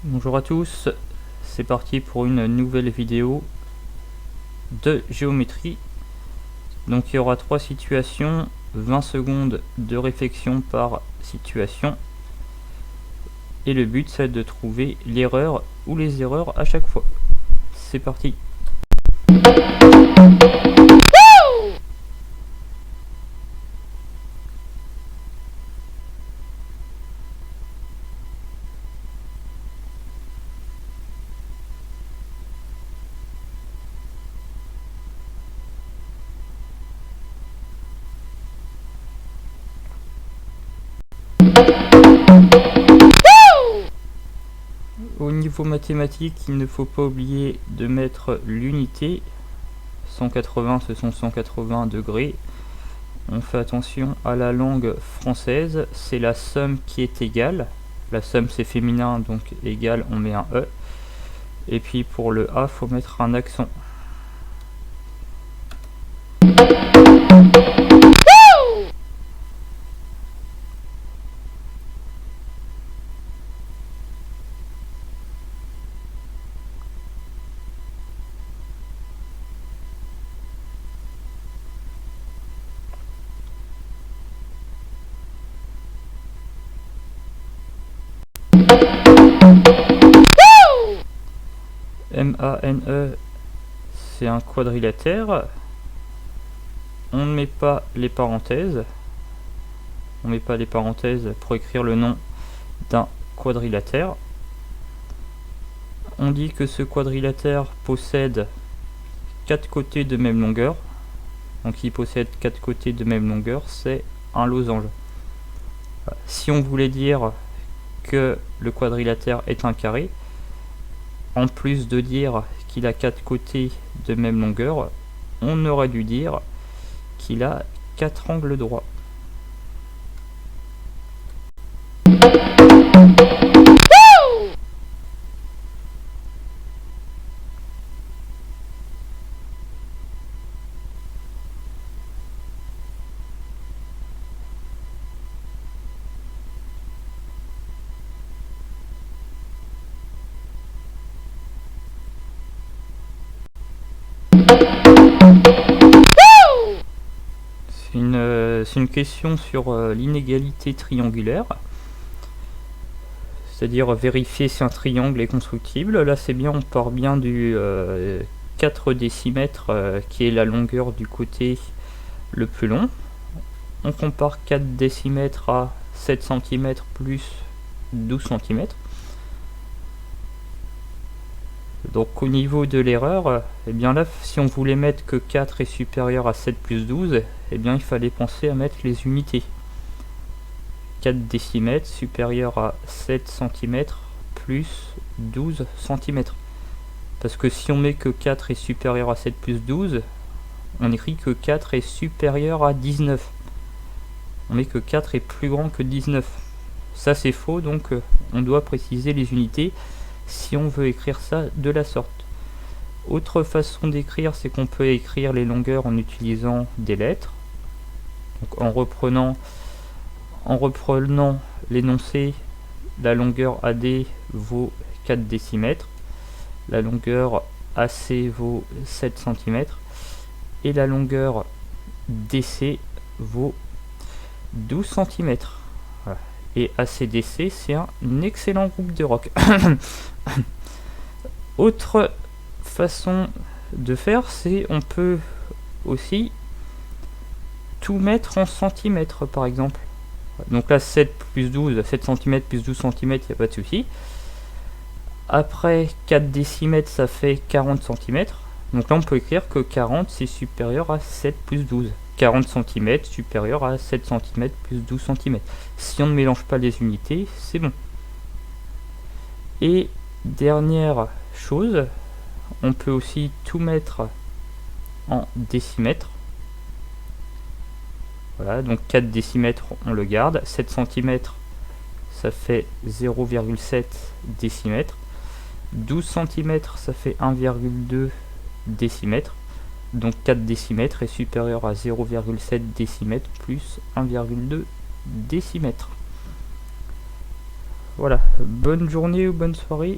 Bonjour à tous, c'est parti pour une nouvelle vidéo de géométrie. Donc il y aura 3 situations, 20 secondes de réflexion par situation. Et le but c'est de trouver l'erreur ou les erreurs à chaque fois. C'est parti. Au niveau mathématique, il ne faut pas oublier de mettre l'unité. 180, ce sont 180 degrés. On fait attention à la langue française, c'est la somme qui est égale. La somme c'est féminin, donc égal, on met un E. Et puis pour le A, faut mettre un accent. MANE, c'est un quadrilatère. On ne met pas les parenthèses. On ne met pas les parenthèses pour écrire le nom d'un quadrilatère. On dit que ce quadrilatère possède 4 côtés de même longueur. Donc il possède 4 côtés de même longueur, c'est un losange. Si on voulait dire que le quadrilatère est un carré, en plus de dire qu'il a 4 côtés de même longueur, on aurait dû dire qu'il a 4 angles droits. C'est une question sur l'inégalité triangulaire, c'est-à-dire vérifier si un triangle est constructible. Là c'est bien, on part bien du 4 décimètres qui est la longueur du côté le plus long. On compare 4 décimètres à 7 cm plus 12 cm. Donc au niveau de l'erreur, eh bien là, si on voulait mettre que 4 est supérieur à 7 plus 12, eh bien il fallait penser à mettre les unités. 4 décimètres supérieur à 7 cm plus 12 cm. Parce que si on met que 4 est supérieur à 7 plus 12, on écrit que 4 est supérieur à 19. On met que 4 est plus grand que 19. Ça c'est faux, donc on doit préciser les unités si on veut écrire ça de la sorte. Autre façon d'écrire, c'est qu'on peut écrire les longueurs en utilisant des lettres. Donc en reprenant l'énoncé, la longueur AD vaut 4 décimètres, la longueur AC vaut 7 cm et la longueur DC vaut 12 cm. Voilà. Et ACDC, c'est un excellent groupe de rock. Autre façon de faire, c'est on peut aussi tout mettre en centimètres par exemple. Donc là 7 plus 12, 7 cm plus 12 cm, il n'y a pas de souci. Après 4 décimètres ça fait 40 cm. Donc là on peut écrire que 40 c'est supérieur à 7 plus 12. 40 cm supérieur à 7 cm plus 12 cm. Si on ne mélange pas les unités, c'est bon. Et dernière chose, on peut aussi tout mettre en décimètres. Voilà, donc 4 décimètres on le garde, 7 cm ça fait 0,7 décimètres, 12 cm ça fait 1,2 décimètres. Donc 4 décimètres est supérieur à 0,7 décimètres plus 1,2 décimètres. Voilà, bonne journée ou bonne soirée.